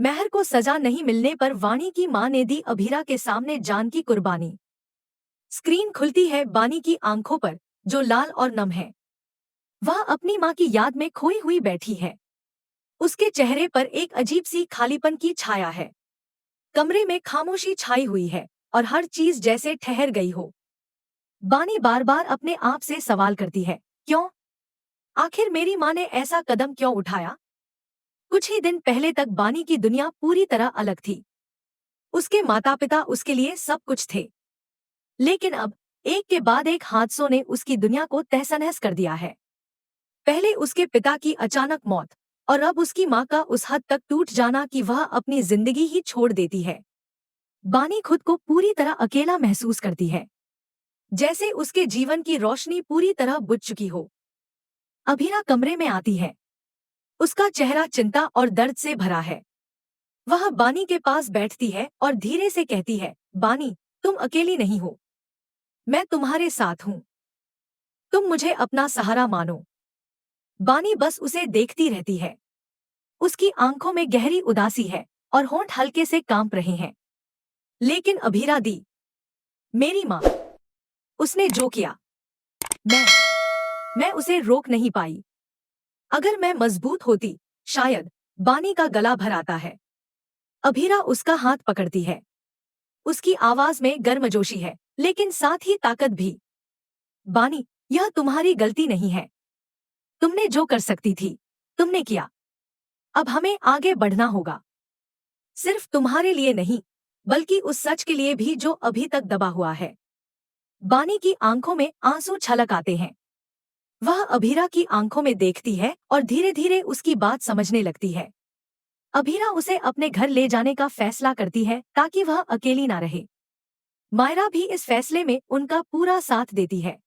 महर को सजा नहीं मिलने पर वाणी की मां ने दी अभीरा के सामने जान की कुर्बानी। स्क्रीन खुलती है बानी की आंखों पर, जो लाल और नम है। वह अपनी मां की याद में खोई हुई बैठी है। उसके चेहरे पर एक अजीब सी खालीपन की छाया है। कमरे में खामोशी छाई हुई है और हर चीज जैसे ठहर गई हो। बानी बार बार अपने आप से सवाल करती है, क्यों? आखिर मेरी मां ने ऐसा कदम क्यों उठाया? कुछ ही दिन पहले तक बानी की दुनिया पूरी तरह अलग थी। उसके माता पिता उसके लिए सब कुछ थे। लेकिन अब एक के बाद एक हादसों ने उसकी दुनिया को तहस-नहस कर दिया है। पहले उसके पिता की अचानक मौत, और अब उसकी मां का उस हद तक टूट जाना कि वह अपनी जिंदगी ही छोड़ देती है। बानी खुद को पूरी तरह अकेला महसूस करती है, जैसे उसके जीवन की रोशनी पूरी तरह बुझ चुकी हो। अभीरा कमरे में आती है। उसका चेहरा चिंता और दर्द से भरा है। वह बानी के पास बैठती है और धीरे से कहती है, बानी, तुम अकेली नहीं हो। मैं तुम्हारे साथ हूँ। तुम मुझे अपना सहारा मानो। बानी बस उसे देखती रहती है। उसकी आंखों में गहरी उदासी है और होंठ हल्के से कांप रहे हैं। लेकिन अभीरा दी, मेरी माँ, उसने जो किया, मैं मैं उसे रोक नहीं पाई। अगर मैं मजबूत होती, शायद। बानी का गला भर आता है। अभीरा उसका हाथ पकड़ती है। उसकी आवाज में गर्मजोशी है, लेकिन साथ ही ताकत भी। बानी, यह तुम्हारी गलती नहीं है। तुमने जो कर सकती थी, तुमने किया। अब हमें आगे बढ़ना होगा। सिर्फ तुम्हारे लिए नहीं, बल्कि उस सच के लिए भी जो अभी तक दबा हुआ है। बानी की आंखों में आंसू छलक आते हैं। वह अभीरा की आंखों में देखती है और धीरे धीरे उसकी बात समझने लगती है। अभीरा उसे अपने घर ले जाने का फैसला करती है ताकि वह अकेली ना रहे। मायरा भी इस फैसले में उनका पूरा साथ देती है।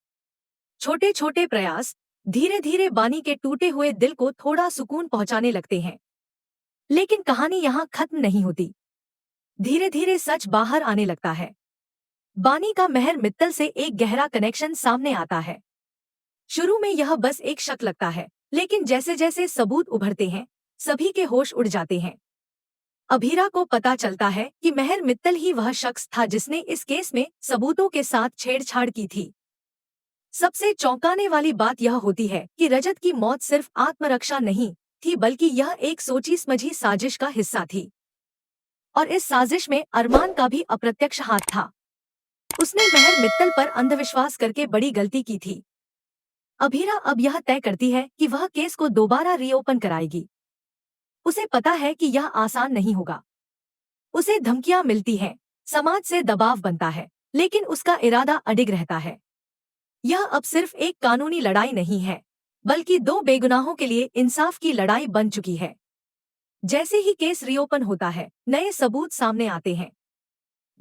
छोटे छोटे प्रयास धीरे धीरे बानी के टूटे हुए दिल को थोड़ा सुकून पहुंचाने लगते हैं। लेकिन कहानी यहाँ खत्म नहीं होती। धीरे धीरे सच बाहर आने लगता है। बानी का महर मित्तल से एक गहरा कनेक्शन सामने आता है। शुरू में यह बस एक शक लगता है, लेकिन जैसे जैसे सबूत उभरते हैं, सभी के होश उड़ जाते हैं। अभीरा को पता चलता है कि महर मित्तल ही वह शख्स था जिसने इस केस में सबूतों के साथ छेड़छाड़ की थी। सबसे चौंकाने वाली बात यह होती है कि रजत की मौत सिर्फ आत्मरक्षा नहीं थी, बल्कि यह एक सोची समझी साजिश का हिस्सा थी। और इस साजिश में अरमान का भी अप्रत्यक्ष हाथ था। उसने महर मित्तल पर अंधविश्वास करके बड़ी गलती की थी। अभीरा अब यह तय करती है कि वह केस को दोबारा रीओपन कराएगी। उसे पता है कि यह आसान नहीं होगा। उसे धमकियां मिलती हैं, समाज से दबाव बनता है, लेकिन उसका इरादा अडिग रहता है। यह अब सिर्फ एक कानूनी लड़ाई नहीं है, बल्कि दो बेगुनाहों के लिए इंसाफ की लड़ाई बन चुकी है। जैसे ही केस रीओपन होता है, नए सबूत सामने आते हैं।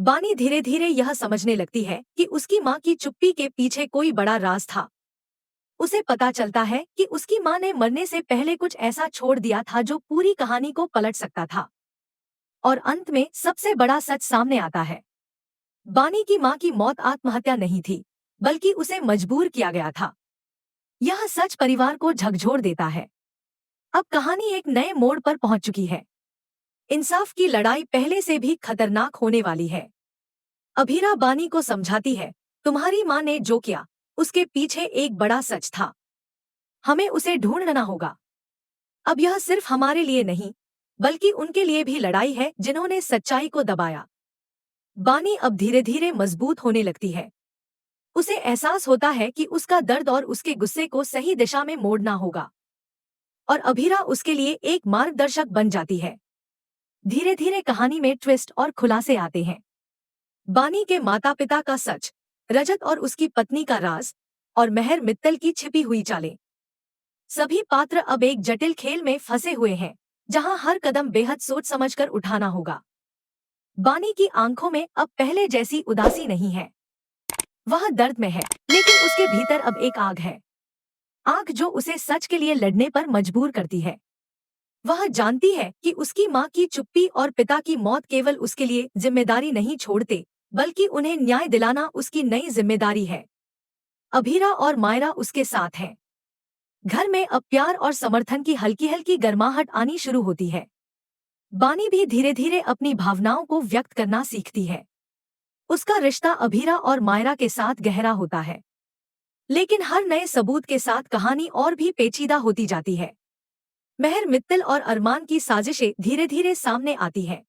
बानी धीरे धीरे यह समझने लगती है कि उसकी मां की चुप्पी के पीछे कोई बड़ा राज था। उसे पता चलता है कि उसकी मां ने मरने से पहले कुछ ऐसा छोड़ दिया था जो पूरी कहानी को पलट सकता था। और अंत में सबसे बड़ा सच सामने आता है। बानी की मां की मौत आत्महत्या नहीं थी, बल्कि उसे मजबूर किया गया था। यह सच परिवार को झकझोर देता है। अब कहानी एक नए मोड़ पर पहुंच चुकी है। इंसाफ की लड़ाई पहले से भी खतरनाक होने वाली है। अभीरा बानी को समझाती है, तुम्हारी मां ने जो किया, उसके पीछे एक बड़ा सच था। हमें उसे ढूंढना होगा। अब यह सिर्फ हमारे लिए नहीं, बल्कि उनके लिए भी लड़ाई है जिन्होंने सच्चाई को दबाया। बानी अब धीरे धीरे मजबूत होने लगती है। उसे एहसास होता है कि उसका दर्द और उसके गुस्से को सही दिशा में मोड़ना होगा। और अभीरा उसके लिए एक मार्गदर्शक बन जाती है। धीरे धीरे कहानी में ट्विस्ट और खुलासे आते हैं। बानी के माता पिता का सच, रजत और उसकी पत्नी का राज, और महर मित्तल की छिपी हुई चालें। सभी पात्र अब एक जटिल खेल में फंसे हुए हैं, जहां हर कदम बेहद सोच समझकर उठाना होगा। बानी की आंखों में अब पहले जैसी उदासी नहीं है। वह दर्द में है, लेकिन उसके भीतर अब एक आग है। आग जो उसे सच के लिए लड़ने पर मजबूर करती है। वह जानती है कि उसकी मां की चुप्पी और पिता की मौत केवल उसके लिए जिम्मेदारी नहीं छोड़ते, बल्कि उन्हें न्याय दिलाना उसकी नई जिम्मेदारी है। अभीरा और मायरा उसके साथ हैं। घर में अब प्यार और समर्थन की हल्की हल्की गर्माहट आनी शुरू होती है। बानी भी धीरे धीरे अपनी भावनाओं को व्यक्त करना सीखती है। उसका रिश्ता अभीरा और मायरा के साथ गहरा होता है, लेकिन हर नए सबूत के साथ कहानी और भी पेचीदा होती जाती है। महर मित्तल और अरमान की साजिशें धीरे धीरे सामने आती हैं।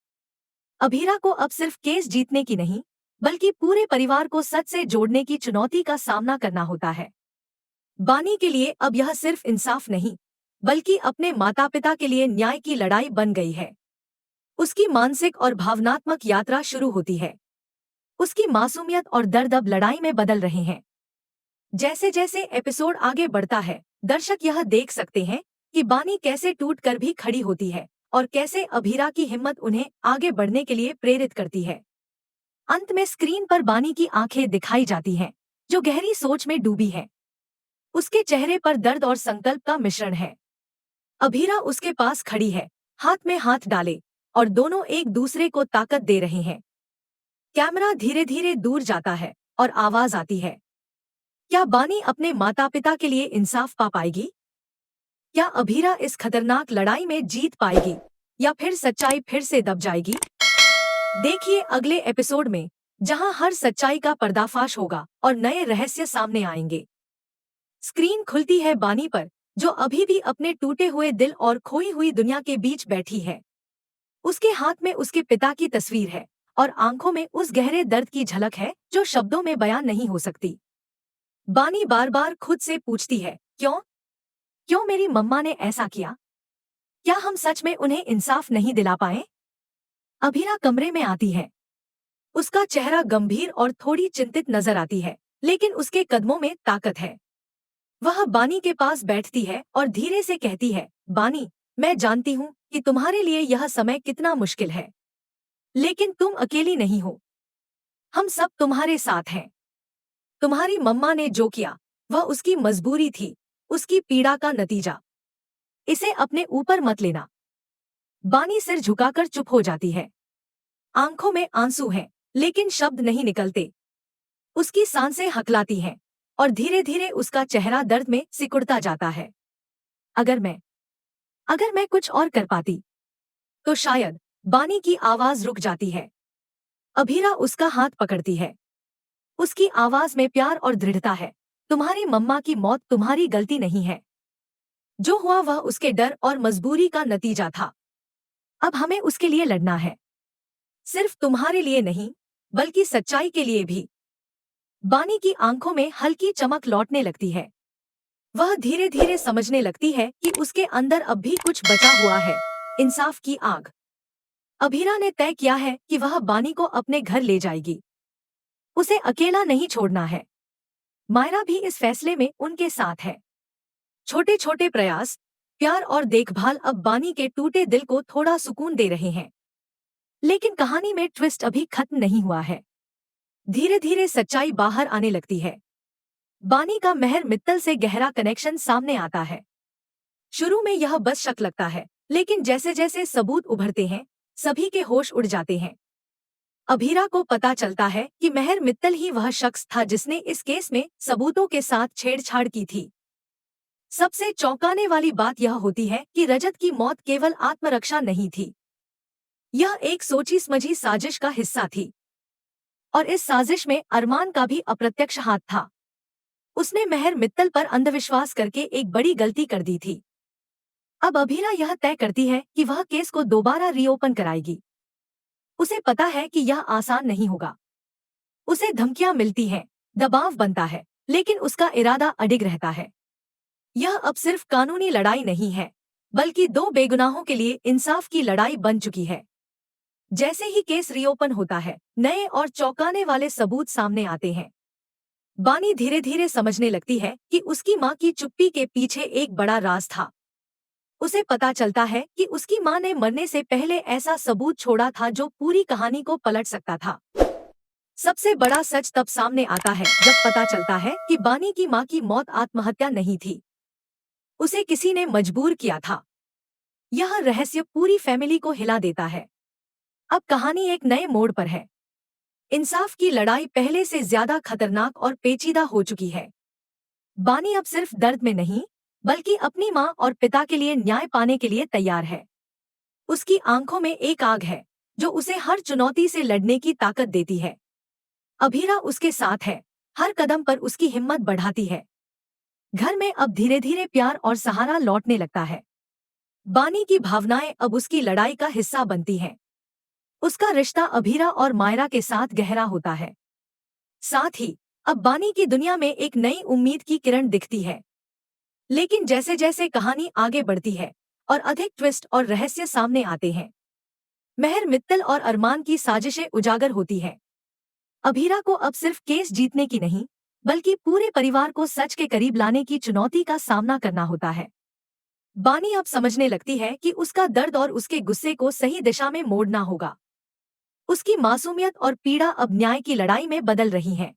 अभीरा को अब सिर्फ केस जीतने की नहीं, बल्कि पूरे परिवार को सच से जोड़ने की चुनौती का सामना करना होता है। बानी के लिए अब यह सिर्फ इंसाफ नहीं, बल्कि अपने माता पिता के लिए न्याय की लड़ाई बन गई है। उसकी मानसिक और भावनात्मक यात्रा शुरू होती है। उसकी मासूमियत और दर्द अब लड़ाई में बदल रहे हैं। जैसे जैसे एपिसोड आगे बढ़ता है, दर्शक यह देख सकते हैं कि बानी कैसे टूट कर भी खड़ी होती है और कैसे अभीरा की हिम्मत उन्हें आगे बढ़ने के लिए प्रेरित करती है। अंत में स्क्रीन पर बानी की आंखें दिखाई जाती हैं, जो गहरी सोच में डूबी है। उसके चेहरे पर दर्द और संकल्प का मिश्रण है। अभीरा उसके पास खड़ी है, हाथ में हाथ डाले, और दोनों एक दूसरे को ताकत दे रहे हैं। कैमरा धीरे धीरे दूर जाता है और आवाज आती है। क्या बानी अपने माता पिता के लिए इंसाफ पा पाएगी? क्या अभीरा इस खतरनाक लड़ाई में जीत पाएगी, या फिर सच्चाई फिर से दब जाएगी? देखिए अगले एपिसोड में, जहां हर सच्चाई का पर्दाफाश होगा और नए रहस्य सामने आएंगे। स्क्रीन खुलती है बानी पर, जो अभी भी अपने टूटे हुए दिल और खोई हुई दुनिया के बीच बैठी है। उसके हाथ में उसके पिता की तस्वीर है और आंखों में उस गहरे दर्द की झलक है जो शब्दों में बयान नहीं हो सकती। बानी बार बार खुद से पूछती है, क्यों क्यों मेरी मम्मा ने ऐसा किया? क्या हम सच में उन्हें इंसाफ नहीं दिला पाए? अभीरा कमरे में आती है। उसका चेहरा गंभीर और थोड़ी चिंतित नजर आती है, लेकिन उसके कदमों में ताकत है। वह बानी के पास बैठती है और धीरे से कहती है, बानी, मैं जानती हूँ कि तुम्हारे लिए यह समय कितना मुश्किल है, लेकिन तुम अकेली नहीं हो। हम सब तुम्हारे साथ हैं। तुम्हारी मम्मा ने जो किया, वह उसकी मजबूरी थी, उसकी पीड़ा का नतीजा। इसे अपने ऊपर मत लेना। बानी सिर झुकाकर चुप हो जाती है। आंखों में आंसू हैं, लेकिन शब्द नहीं निकलते। उसकी सांसें हकलाती हैं और धीरे धीरे उसका चेहरा दर्द में सिकुड़ता जाता है। अगर मैं अगर मैं कुछ और कर पाती तो शायद। बानी की आवाज रुक जाती है। अभीरा उसका हाथ पकड़ती है। उसकी आवाज में प्यार और दृढ़ता है। तुम्हारी मम्मा की मौत तुम्हारी गलती नहीं है। जो हुआ वह उसके डर और मजबूरी का नतीजा था। अब हमें उसके लिए लड़ना है, सिर्फ तुम्हारे लिए नहीं, बल्कि सच्चाई के लिए भी। बानी की आंखों में हल्की चमक लौटने लगती है। वह धीरे धीरे समझने लगती है कि उसके अंदर अब भी कुछ बचा हुआ है, इंसाफ की आग। अभीरा ने तय किया है कि वह बानी को अपने घर ले जाएगी। उसे अकेला नहीं छोड़ना है। मायरा भी इस फैसले में उनके साथ है। छोटे छोटे प्रयास, प्यार और देखभाल अब बानी के टूटे दिल को थोड़ा सुकून दे रहे हैं। लेकिन कहानी में ट्विस्ट अभी खत्म नहीं हुआ है। धीरे धीरे सच्चाई बाहर आने लगती है। बानी का महर मित्तल से गहरा कनेक्शन सामने आता है। शुरू में यह बस शक लगता है, लेकिन जैसे जैसे सबूत उभरते हैं, सभी के होश उड़ जाते हैं। अभीरा को पता चलता है कि महर मित्तल ही वह शख्स था जिसने इस केस में सबूतों के साथ छेड़छाड़ की थी। सबसे चौंकाने वाली बात यह होती है कि रजत की मौत केवल आत्मरक्षा नहीं थी। यह एक सोची समझी साजिश का हिस्सा थी, और इस साजिश में अरमान का भी अप्रत्यक्ष हाथ था। उसने महर मित्तल पर अंधविश्वास करके एक बड़ी गलती कर दी थी। अब अभीरा यह तय करती है कि वह केस को दोबारा रीओपन कराएगी। उसे पता है कि यह आसान नहीं होगा। उसे धमकियां मिलती हैं, दबाव बनता है, लेकिन उसका इरादा अडिग रहता है। यह अब सिर्फ कानूनी लड़ाई नहीं है, बल्कि दो बेगुनाहों के लिए इंसाफ की लड़ाई बन चुकी है। जैसे ही केस रीओपन होता है, नए और चौंकाने वाले सबूत सामने आते हैं। बानी धीरे धीरे समझने लगती है कि उसकी मां की चुप्पी के पीछे एक बड़ा राज था। उसे पता चलता है कि उसकी मां ने मरने से पहले ऐसा सबूत छोड़ा था जो पूरी कहानी को पलट सकता था। सबसे बड़ा सच तब सामने आता है जब पता चलता है कि बानी की मां की मौत आत्महत्या नहीं थी। उसे किसी ने मजबूर किया था। यह रहस्य पूरी फैमिली को हिला देता है। अब कहानी एक नए मोड़ पर है। इंसाफ की लड़ाई पहले से ज्यादा खतरनाक और पेचीदा हो चुकी है। बानी अब सिर्फ दर्द में नहीं, बल्कि अपनी मां और पिता के लिए न्याय पाने के लिए तैयार है। उसकी आंखों में एक आग है जो उसे हर चुनौती से लड़ने की ताकत देती है। अभीरा उसके साथ है, हर कदम पर उसकी हिम्मत बढ़ाती है। घर में अब धीरे धीरे प्यार और सहारा लौटने लगता है। बानी की भावनाएं अब उसकी लड़ाई का हिस्सा बनती हैं। उसका रिश्ता अभीरा और मायरा के साथ गहरा होता है। साथ ही अब बानी की दुनिया में एक नई उम्मीद की किरण दिखती है। लेकिन जैसे जैसे कहानी आगे बढ़ती है और अधिक ट्विस्ट और रहस्य सामने आते हैं, महर मित्तल और अरमान की साजिशें उजागर होती हैं। अभीरा को अब सिर्फ केस जीतने की नहीं, बल्कि पूरे परिवार को सच के करीब लाने की चुनौती का सामना करना होता है। बानी अब समझने लगती है कि उसका दर्द और उसके गुस्से को सही दिशा में मोड़ना होगा। उसकी मासूमियत और पीड़ा अब न्याय की लड़ाई में बदल रही हैं।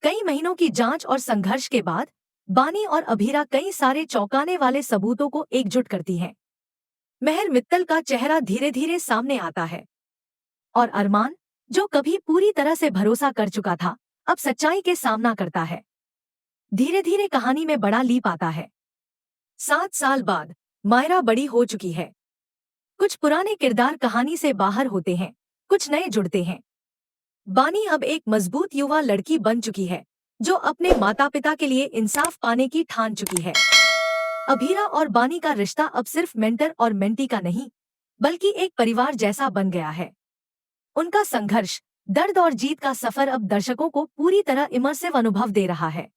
कई महीनों की जांच और संघर्ष के बाद बानी और अभीरा कई सारे चौंकाने वाले सबूतों को एकजुट करती हैं। महर मित्तल का चेहरा धीरे धीरे सामने आता है और अरमान, जो कभी पूरी तरह से भरोसा कर चुका था, अब सच्चाई के सामना करता है। धीरे धीरे कहानी में बड़ा लीप आता है। 7 साल बाद मायरा बड़ी हो चुकी है। कुछ पुराने किरदार कहानी से बाहर होते हैं, कुछ नए जुड़ते हैं। बानी अब एक मजबूत युवा लड़की बन चुकी है, जो अपने माता पिता के लिए इंसाफ पाने की ठान चुकी है। अभीरा और बानी का रिश्ता अब सिर्फ मेंटर और मेंटी का नहीं, बल्कि एक परिवार जैसा बन गया है। उनका संघर्ष, दर्द और जीत का सफर अब दर्शकों को पूरी तरह इमर्सिव अनुभव दे रहा है।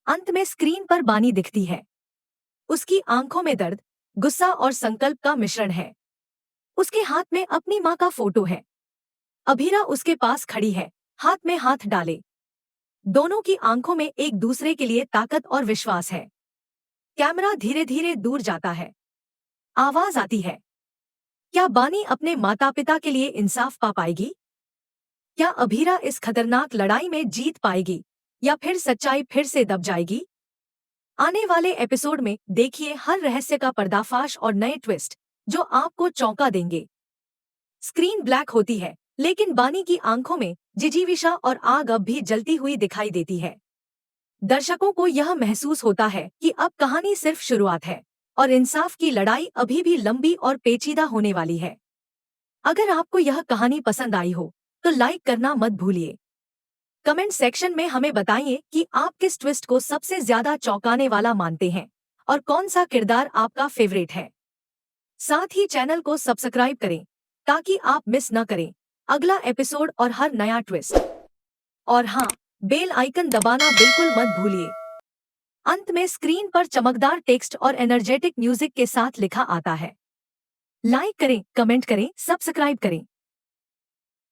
अंत में स्क्रीन पर बानी दिखती है। उसकी आंखों में दर्द, गुस्सा और संकल्प का मिश्रण है। उसके हाथ में अपनी माँ का फोटो है। अभीरा उसके पास खड़ी है, हाथ में हाथ डाले। दोनों की आंखों में एक दूसरे के लिए ताकत और विश्वास है। कैमरा धीरे धीरे दूर जाता है। आवाज आती है। क्या बानी अपने माता पिता के लिए इंसाफ पा पाएगी? क्या अभीरा इस खतरनाक लड़ाई में जीत पाएगी, या फिर सच्चाई फिर से दब जाएगी? आने वाले एपिसोड में देखिए हर रहस्य का पर्दाफाश और नए ट्विस्ट जो आपको चौंका देंगे। स्क्रीन ब्लैक होती है, लेकिन बानी की आंखों में जिजीविषा और आग अब भी जलती हुई दिखाई देती है। दर्शकों को यह महसूस होता है कि अब कहानी सिर्फ शुरुआत है और इंसाफ की लड़ाई अभी भी लंबी और पेचीदा होने वाली है। अगर आपको यह कहानी पसंद आई हो तो लाइक करना मत भूलिए। कमेंट सेक्शन में हमें बताइए कि आप किस ट्विस्ट को सबसे ज्यादा चौंकाने वाला मानते हैं और कौन सा किरदार आपका फेवरेट है। साथ ही चैनल को सब्सक्राइब करें ताकि आप मिस न करें अगला एपिसोड और हर नया ट्विस्ट। और हाँ, बेल आइकन दबाना बिल्कुल मत भूलिए। अंत में स्क्रीन पर चमकदार टेक्स्ट और एनर्जेटिक म्यूजिक के साथ लिखा आता है। लाइक करें, कमेंट करें, सब्सक्राइब करें।